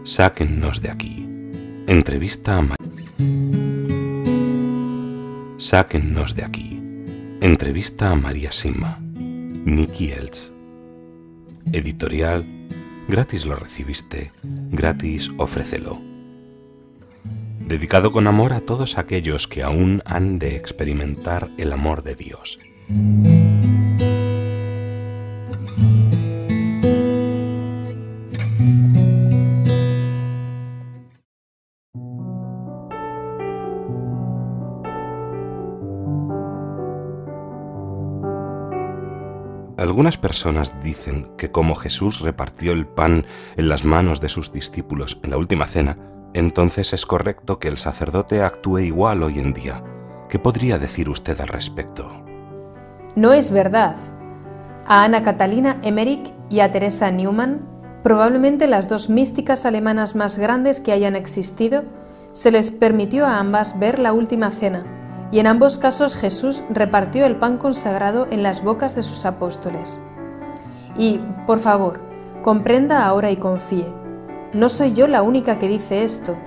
Sáquennos de aquí. Entrevista a Sáquennos de aquí. Entrevista a María Simma. Nicky Elch. Editorial. Gratis lo recibiste, gratis ofrécelo. Dedicado con amor a todos aquellos que aún han de experimentar el amor de Dios. Algunas personas dicen que como Jesús repartió el pan en las manos de sus discípulos en la última cena, entonces es correcto que el sacerdote actúe igual hoy en día. ¿Qué podría decir usted al respecto? No es verdad. A Anna Catalina Emmerich y a Teresa Neumann, probablemente las dos místicas alemanas más grandes que hayan existido, se les permitió a ambas ver la última cena, y en ambos casos Jesús repartió el pan consagrado en las bocas de sus apóstoles. Y, por favor, comprenda ahora y confíe. No soy yo la única que dice esto.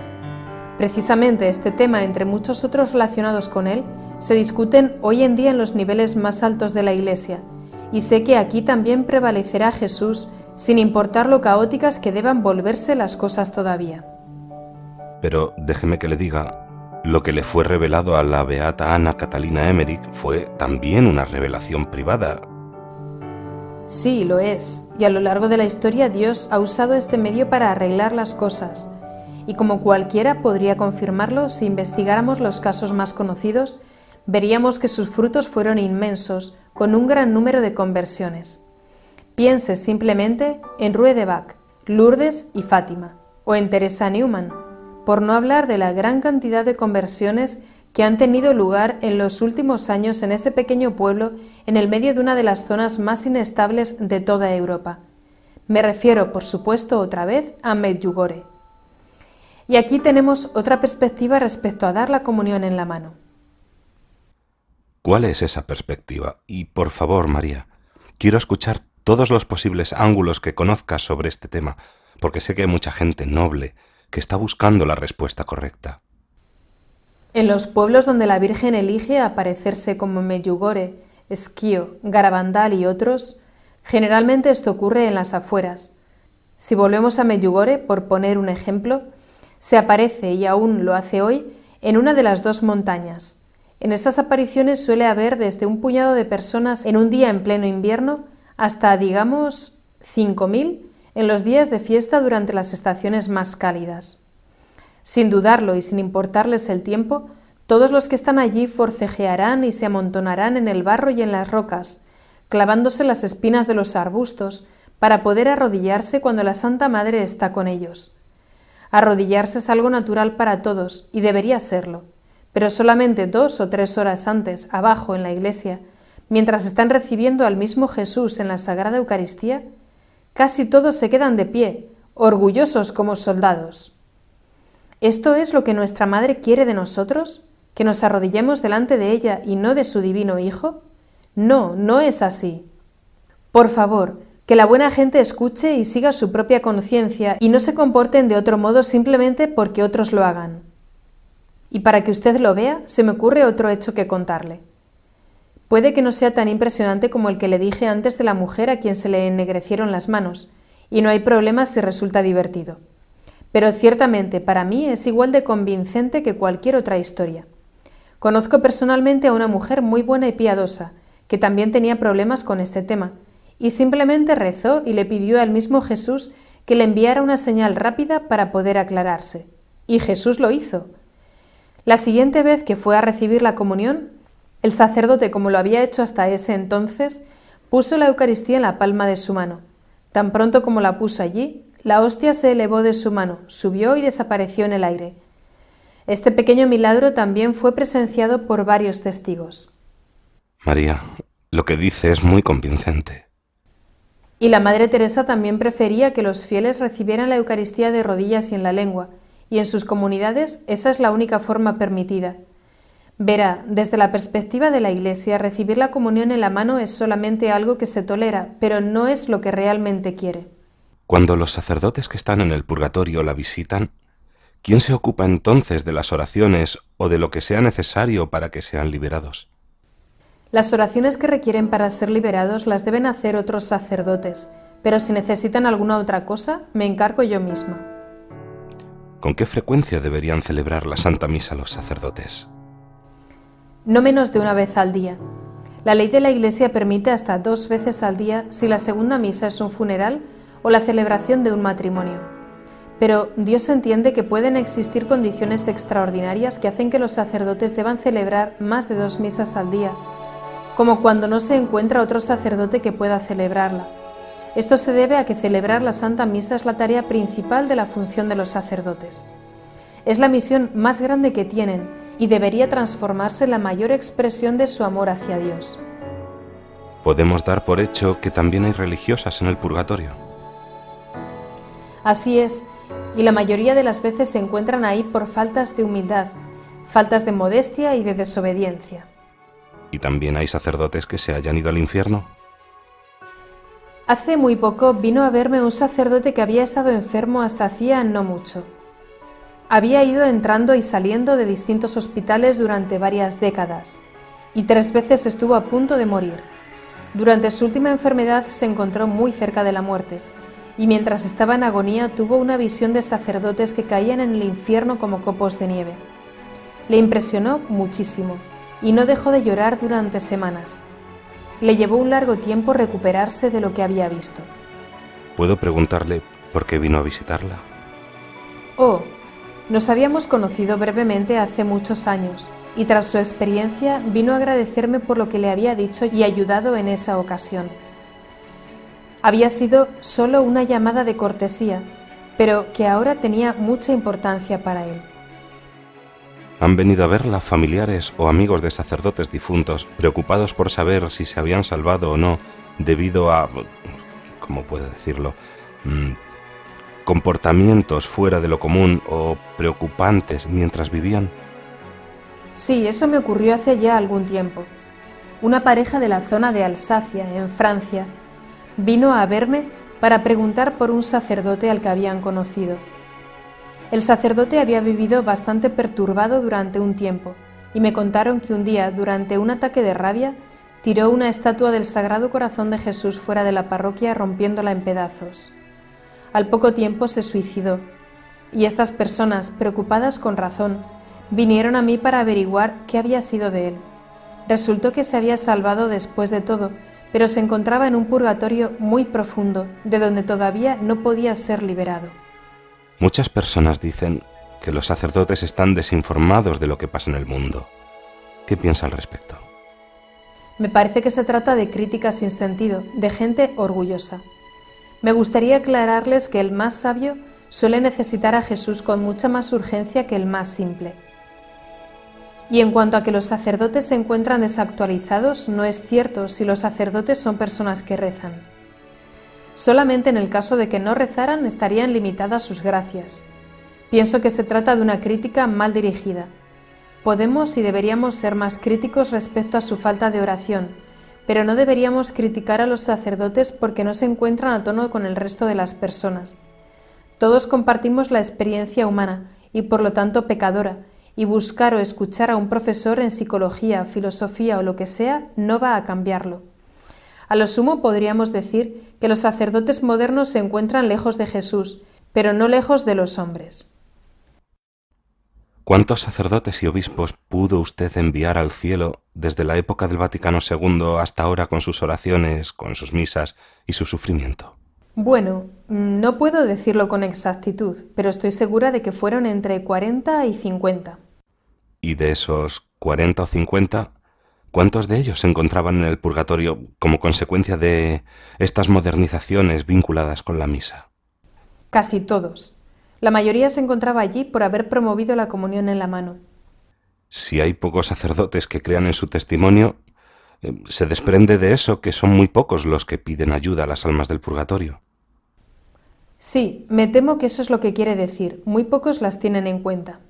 Precisamente este tema, entre muchos otros relacionados con él, se discuten hoy en día en los niveles más altos de la Iglesia, y sé que aquí también prevalecerá Jesús, sin importar lo caóticas que deban volverse las cosas todavía. Pero déjeme que le diga, lo que le fue revelado a la beata Anna Catalina Emmerich fue también una revelación privada. Sí, lo es, y a lo largo de la historia Dios ha usado este medio para arreglar las cosas, y como cualquiera podría confirmarlo si investigáramos los casos más conocidos, veríamos que sus frutos fueron inmensos, con un gran número de conversiones. Piense simplemente en Rue de Bac, Lourdes y Fátima, o en Teresa Neumann, por no hablar de la gran cantidad de conversiones que han tenido lugar en los últimos años en ese pequeño pueblo en el medio de una de las zonas más inestables de toda Europa. Me refiero, por supuesto, otra vez a Medjugorje. Y aquí tenemos otra perspectiva respecto a dar la comunión en la mano. ¿Cuál es esa perspectiva? Y por favor, María, quiero escuchar todos los posibles ángulos que conozcas sobre este tema, porque sé que hay mucha gente noble que está buscando la respuesta correcta. En los pueblos donde la Virgen elige aparecerse como Medjugorje, Schio, Garabandal y otros, generalmente esto ocurre en las afueras. Si volvemos a Medjugorje, por poner un ejemplo, se aparece, y aún lo hace hoy, en una de las dos montañas. En esas apariciones suele haber desde un puñado de personas en un día en pleno invierno hasta, digamos, 5.000 en los días de fiesta durante las estaciones más cálidas. Sin dudarlo y sin importarles el tiempo, todos los que están allí forcejearán y se amontonarán en el barro y en las rocas, clavándose las espinas de los arbustos para poder arrodillarse cuando la Santa Madre está con ellos. Arrodillarse es algo natural para todos y debería serlo, pero solamente 2 o 3 horas antes, abajo en la iglesia, mientras están recibiendo al mismo Jesús en la Sagrada Eucaristía, casi todos se quedan de pie, orgullosos como soldados. ¿Esto es lo que nuestra Madre quiere de nosotros? ¿Que nos arrodillemos delante de ella y no de su divino Hijo? No, no es así. Por favor, que la buena gente escuche y siga su propia conciencia y no se comporten de otro modo simplemente porque otros lo hagan. Y para que usted lo vea, se me ocurre otro hecho que contarle. Puede que no sea tan impresionante como el que le dije antes de la mujer a quien se le ennegrecieron las manos, y no hay problema si resulta divertido. Pero ciertamente para mí es igual de convincente que cualquier otra historia. Conozco personalmente a una mujer muy buena y piadosa, que también tenía problemas con este tema, y simplemente rezó y le pidió al mismo Jesús que le enviara una señal rápida para poder aclararse. Y Jesús lo hizo. La siguiente vez que fue a recibir la comunión, el sacerdote, como lo había hecho hasta ese entonces, puso la Eucaristía en la palma de su mano. Tan pronto como la puso allí, la hostia se elevó de su mano, subió y desapareció en el aire. Este pequeño milagro también fue presenciado por varios testigos. María, lo que dice es muy convincente. Y la Madre Teresa también prefería que los fieles recibieran la Eucaristía de rodillas y en la lengua, y en sus comunidades esa es la única forma permitida. Verá, desde la perspectiva de la Iglesia, recibir la comunión en la mano es solamente algo que se tolera, pero no es lo que realmente quiere. Cuando los sacerdotes que están en el purgatorio la visitan, ¿quién se ocupa entonces de las oraciones o de lo que sea necesario para que sean liberados? Las oraciones que requieren para ser liberados las deben hacer otros sacerdotes, pero si necesitan alguna otra cosa, me encargo yo misma. ¿Con qué frecuencia deberían celebrar la Santa Misa los sacerdotes? No menos de una vez al día. La ley de la Iglesia permite hasta 2 veces al día si la segunda misa es un funeral o la celebración de un matrimonio. Pero Dios entiende que pueden existir condiciones extraordinarias que hacen que los sacerdotes deban celebrar más de 2 misas al día, como cuando no se encuentra otro sacerdote que pueda celebrarla. Esto se debe a que celebrar la Santa Misa es la tarea principal de la función de los sacerdotes. Es la misión más grande que tienen y debería transformarse en la mayor expresión de su amor hacia Dios. Podemos dar por hecho que también hay religiosas en el purgatorio. Así es, y la mayoría de las veces se encuentran ahí por faltas de humildad, faltas de modestia y de desobediencia. ¿Y también hay sacerdotes que se hayan ido al infierno? Hace muy poco vino a verme un sacerdote que había estado enfermo hasta hacía no mucho. Había ido entrando y saliendo de distintos hospitales durante varias décadas, y 3 veces estuvo a punto de morir. Durante su última enfermedad se encontró muy cerca de la muerte, y mientras estaba en agonía tuvo una visión de sacerdotes que caían en el infierno como copos de nieve. Le impresionó muchísimo, y no dejó de llorar durante semanas. Le llevó un largo tiempo recuperarse de lo que había visto. ¿Puedo preguntarle por qué vino a visitarla? Oh, nos habíamos conocido brevemente hace muchos años, y tras su experiencia vino a agradecerme por lo que le había dicho y ayudado en esa ocasión. Había sido solo una llamada de cortesía, pero que ahora tenía mucha importancia para él. ¿Han venido a verla familiares o amigos de sacerdotes difuntos, preocupados por saber si se habían salvado o no, debido a, ¿cómo puedo decirlo?, comportamientos fuera de lo común o preocupantes mientras vivían? Sí, eso me ocurrió hace ya algún tiempo. Una pareja de la zona de Alsacia, en Francia, vino a verme para preguntar por un sacerdote al que habían conocido. El sacerdote había vivido bastante perturbado durante un tiempo y me contaron que un día, durante un ataque de rabia, tiró una estatua del Sagrado Corazón de Jesús fuera de la parroquia rompiéndola en pedazos. Al poco tiempo se suicidó y estas personas, preocupadas con razón, vinieron a mí para averiguar qué había sido de él. Resultó que se había salvado después de todo, pero se encontraba en un purgatorio muy profundo, de donde todavía no podía ser liberado. Muchas personas dicen que los sacerdotes están desinformados de lo que pasa en el mundo. ¿Qué piensa al respecto? Me parece que se trata de críticas sin sentido, de gente orgullosa. Me gustaría aclararles que el más sabio suele necesitar a Jesús con mucha más urgencia que el más simple. Y en cuanto a que los sacerdotes se encuentran desactualizados, no es cierto si los sacerdotes son personas que rezan. Solamente en el caso de que no rezaran estarían limitadas sus gracias. Pienso que se trata de una crítica mal dirigida. Podemos y deberíamos ser más críticos respecto a su falta de oración, pero no deberíamos criticar a los sacerdotes porque no se encuentran a tono con el resto de las personas. Todos compartimos la experiencia humana y por lo tanto pecadora, y buscar o escuchar a un profesor en psicología, filosofía o lo que sea no va a cambiarlo. A lo sumo podríamos decir que los sacerdotes modernos se encuentran lejos de Jesús, pero no lejos de los hombres. ¿Cuántos sacerdotes y obispos pudo usted enviar al cielo desde la época del Vaticano II hasta ahora con sus oraciones, con sus misas y su sufrimiento? Bueno, no puedo decirlo con exactitud, pero estoy segura de que fueron entre 40 y 50. ¿Y de esos 40 o 50, cuántos de ellos se encontraban en el purgatorio como consecuencia de estas modernizaciones vinculadas con la misa? Casi todos. La mayoría se encontraba allí por haber promovido la comunión en la mano. Si hay pocos sacerdotes que crean en su testimonio, se desprende de eso que son muy pocos los que piden ayuda a las almas del purgatorio. Sí, me temo que eso es lo que quiere decir. Muy pocos las tienen en cuenta.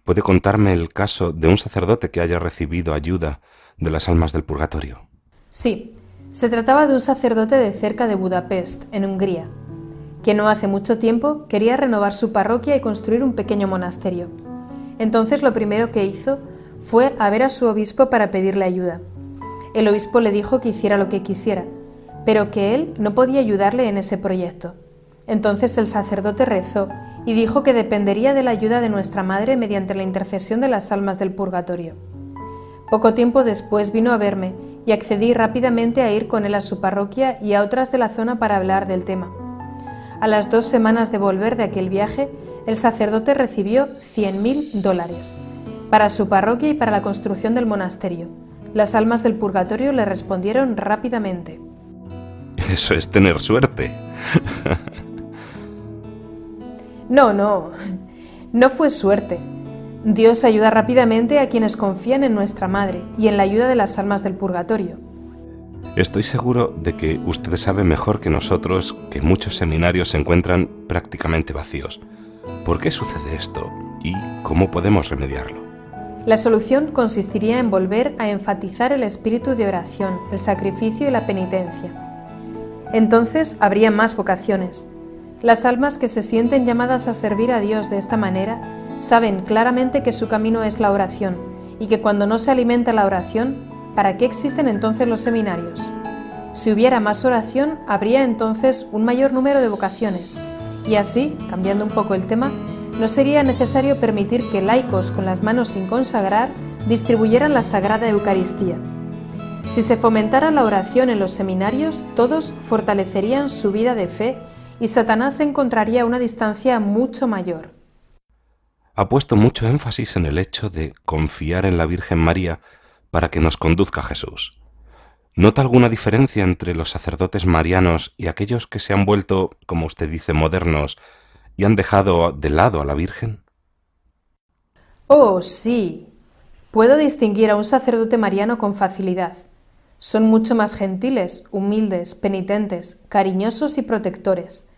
¿Puede contarme el caso de un sacerdote que haya recibido ayuda de las almas del purgatorio? Sí, se trataba de un sacerdote de cerca de Budapest, en Hungría, que no hace mucho tiempo quería renovar su parroquia y construir un pequeño monasterio. Entonces lo primero que hizo fue a ver a su obispo para pedirle ayuda. El obispo le dijo que hiciera lo que quisiera, pero que él no podía ayudarle en ese proyecto. Entonces el sacerdote rezó y dijo que dependería de la ayuda de nuestra Madre mediante la intercesión de las almas del purgatorio. Poco tiempo después vino a verme y accedí rápidamente a ir con él a su parroquia y a otras de la zona para hablar del tema. A las 2 semanas de volver de aquel viaje, el sacerdote recibió $100.000 para su parroquia y para la construcción del monasterio. Las almas del purgatorio le respondieron rápidamente. Eso es tener suerte. No fue suerte. Dios ayuda rápidamente a quienes confían en nuestra Madre y en la ayuda de las almas del purgatorio. Estoy seguro de que usted sabe mejor que nosotros que muchos seminarios se encuentran prácticamente vacíos. ¿Por qué sucede esto y cómo podemos remediarlo? La solución consistiría en volver a enfatizar el espíritu de oración, el sacrificio y la penitencia. Entonces habría más vocaciones. Las almas que se sienten llamadas a servir a Dios de esta manera saben claramente que su camino es la oración y que cuando no se alimenta la oración, ¿para qué existen entonces los seminarios? Si hubiera más oración, habría entonces un mayor número de vocaciones y así, cambiando un poco el tema, no sería necesario permitir que laicos con las manos sin consagrar distribuyeran la Sagrada Eucaristía. Si se fomentara la oración en los seminarios, todos fortalecerían su vida de fe y Satanás encontraría una distancia mucho mayor. Ha puesto mucho énfasis en el hecho de confiar en la Virgen María para que nos conduzca a Jesús. ¿Nota alguna diferencia entre los sacerdotes marianos y aquellos que se han vuelto, como usted dice, modernos y han dejado de lado a la Virgen? Oh, sí. Puedo distinguir a un sacerdote mariano con facilidad. Son mucho más gentiles, humildes, penitentes, cariñosos y protectores.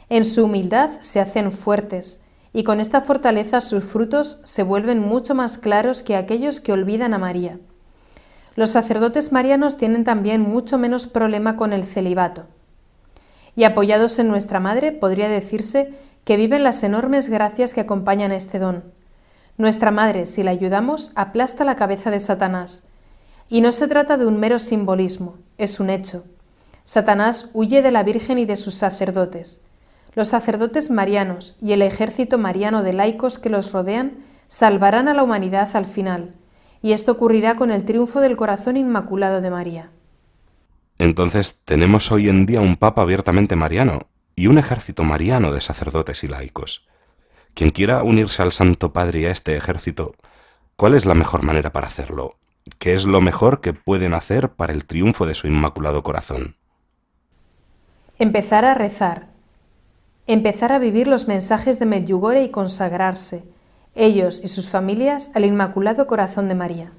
En su humildad se hacen fuertes, y con esta fortaleza sus frutos se vuelven mucho más claros que aquellos que olvidan a María. Los sacerdotes marianos tienen también mucho menos problema con el celibato. Y apoyados en nuestra Madre, podría decirse que viven las enormes gracias que acompañan este don. Nuestra Madre, si la ayudamos, aplasta la cabeza de Satanás. Y no se trata de un mero simbolismo, es un hecho. Satanás huye de la Virgen y de sus sacerdotes. Los sacerdotes marianos y el ejército mariano de laicos que los rodean salvarán a la humanidad al final, y esto ocurrirá con el triunfo del corazón inmaculado de María. Entonces tenemos hoy en día un papa abiertamente mariano y un ejército mariano de sacerdotes y laicos. Quien quiera unirse al Santo Padre y a este ejército, ¿cuál es la mejor manera para hacerlo? ¿Qué es lo mejor que pueden hacer para el triunfo de su inmaculado corazón? Empezar a rezar. Empezar a vivir los mensajes de Medjugorje y consagrarse, ellos y sus familias, al Inmaculado Corazón de María.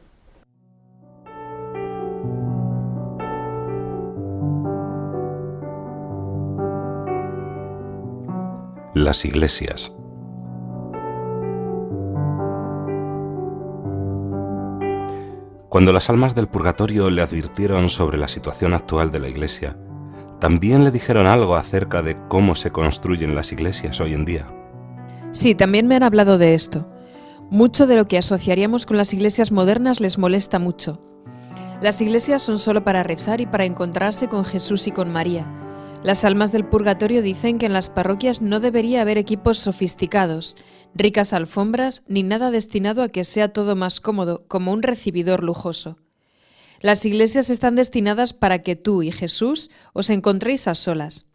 Las iglesias. Cuando las almas del purgatorio le advirtieron sobre la situación actual de la Iglesia, ¿también le dijeron algo acerca de cómo se construyen las iglesias hoy en día? Sí, también me han hablado de esto. Mucho de lo que asociaríamos con las iglesias modernas les molesta mucho. Las iglesias son solo para rezar y para encontrarse con Jesús y con María. Las almas del purgatorio dicen que en las parroquias no debería haber equipos sofisticados, ricas alfombras, ni nada destinado a que sea todo más cómodo, como un recibidor lujoso. Las iglesias están destinadas para que tú y Jesús os encontréis a solas.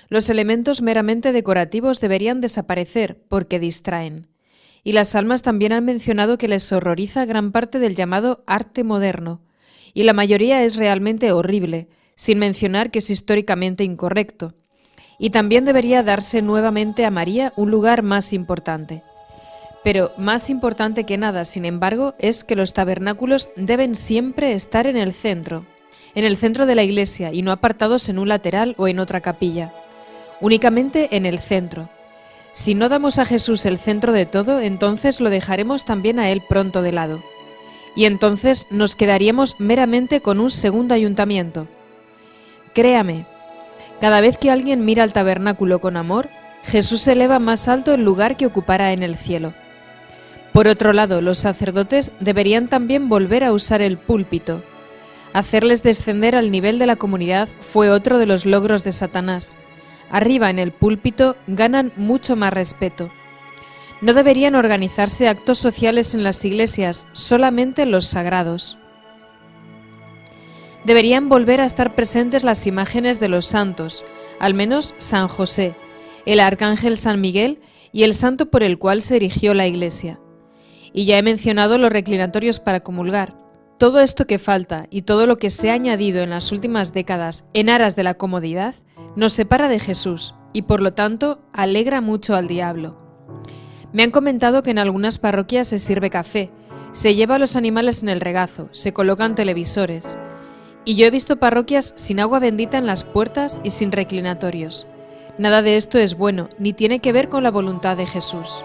Los elementos meramente decorativos deberían desaparecer porque distraen. Y las almas también han mencionado que les horroriza gran parte del llamado arte moderno, y la mayoría es realmente horrible, sin mencionar que es históricamente incorrecto. Y también debería darse nuevamente a María un lugar más importante. Pero más importante que nada, sin embargo, es que los tabernáculos deben siempre estar en el centro de la iglesia y no apartados en un lateral o en otra capilla, únicamente en el centro. Si no damos a Jesús el centro de todo, entonces lo dejaremos también a Él pronto de lado. Y entonces nos quedaríamos meramente con un segundo ayuntamiento. Créame, cada vez que alguien mira al tabernáculo con amor, Jesús eleva más alto el lugar que ocupará en el cielo. Por otro lado, los sacerdotes deberían también volver a usar el púlpito. Hacerles descender al nivel de la comunidad fue otro de los logros de Satanás. Arriba en el púlpito ganan mucho más respeto. No deberían organizarse actos sociales en las iglesias, solamente los sagrados. Deberían volver a estar presentes las imágenes de los santos, al menos San José, el arcángel San Miguel y el santo por el cual se erigió la iglesia. Y ya he mencionado los reclinatorios para comulgar. Todo esto que falta y todo lo que se ha añadido en las últimas décadas en aras de la comodidad nos separa de Jesús y por lo tanto alegra mucho al diablo. Me han comentado que en algunas parroquias se sirve café, se lleva a los animales en el regazo, se colocan televisores. Y yo he visto parroquias sin agua bendita en las puertas y sin reclinatorios. Nada de esto es bueno, ni tiene que ver con la voluntad de Jesús.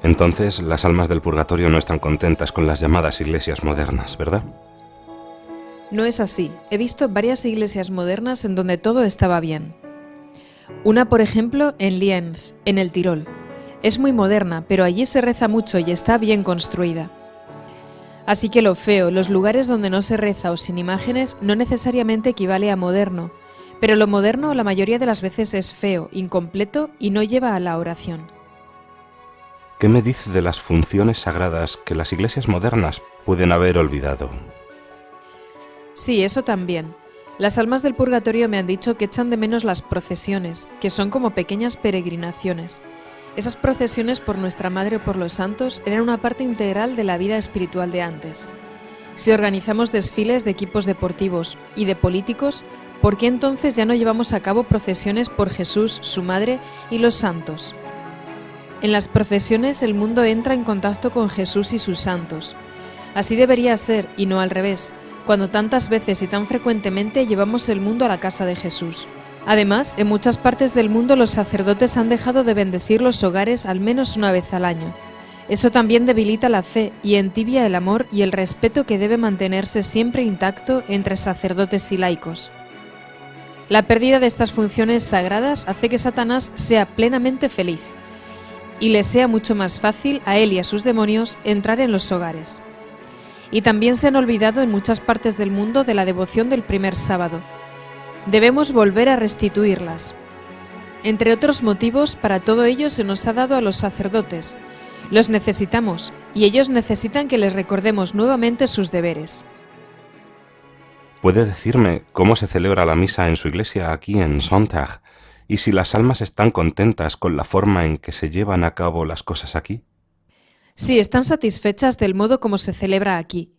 Entonces, las almas del purgatorio no están contentas con las llamadas iglesias modernas, ¿verdad? No es así. He visto varias iglesias modernas en donde todo estaba bien. Una, por ejemplo, en Lienz, en el Tirol. Es muy moderna, pero allí se reza mucho y está bien construida. Así que lo feo, los lugares donde no se reza o sin imágenes, no necesariamente equivale a moderno, pero lo moderno la mayoría de las veces es feo, incompleto y no lleva a la oración. ¿Qué me dice de las funciones sagradas que las iglesias modernas pueden haber olvidado? Sí, eso también. Las almas del purgatorio me han dicho que echan de menos las procesiones, que son como pequeñas peregrinaciones. Esas procesiones por nuestra Madre o por los santos eran una parte integral de la vida espiritual de antes. Si organizamos desfiles de equipos deportivos y de políticos, ¿por qué entonces ya no llevamos a cabo procesiones por Jesús, su Madre y los santos? En las procesiones el mundo entra en contacto con Jesús y sus santos. Así debería ser, y no al revés, cuando tantas veces y tan frecuentemente llevamos el mundo a la casa de Jesús. Además, en muchas partes del mundo los sacerdotes han dejado de bendecir los hogares al menos una vez al año. Eso también debilita la fe y entibia el amor y el respeto que debe mantenerse siempre intacto entre sacerdotes y laicos. La pérdida de estas funciones sagradas hace que Satanás sea plenamente feliz y le sea mucho más fácil a él y a sus demonios entrar en los hogares. Y también se han olvidado en muchas partes del mundo de la devoción del primer sábado. Debemos volver a restituirlas. Entre otros motivos, para todo ello se nos ha dado a los sacerdotes. Los necesitamos, y ellos necesitan que les recordemos nuevamente sus deberes. ¿Puede decirme cómo se celebra la misa en su iglesia aquí en Sonntag? ¿Y si las almas están contentas con la forma en que se llevan a cabo las cosas aquí? Sí, están satisfechas del modo como se celebra aquí.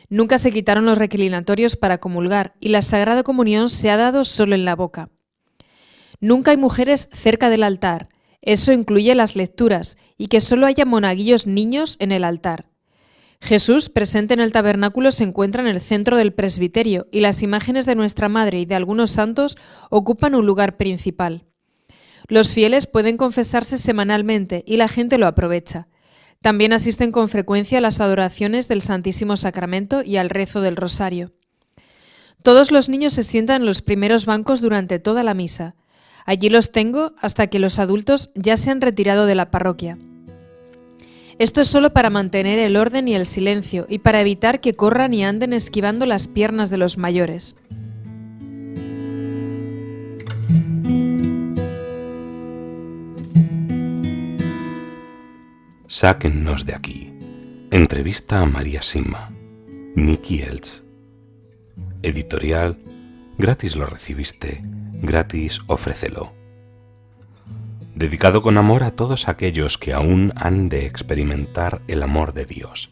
Nunca se quitaron los reclinatorios para comulgar y la Sagrada Comunión se ha dado solo en la boca. Nunca hay mujeres cerca del altar, eso incluye las lecturas y que solo haya monaguillos niños en el altar. Jesús, presente en el tabernáculo, se encuentra en el centro del presbiterio y las imágenes de nuestra Madre y de algunos santos ocupan un lugar principal. Los fieles pueden confesarse semanalmente y la gente lo aprovecha. También asisten con frecuencia a las adoraciones del Santísimo Sacramento y al rezo del Rosario. Todos los niños se sientan en los primeros bancos durante toda la misa. Allí los tengo hasta que los adultos ya se han retirado de la parroquia. Esto es solo para mantener el orden y el silencio y para evitar que corran y anden esquivando las piernas de los mayores. Sáquennos de aquí. Entrevista a María Simma. Nicky Elch. Editorial. Gratis lo recibiste, gratis ofrécelo. Dedicado con amor a todos aquellos que aún han de experimentar el amor de Dios.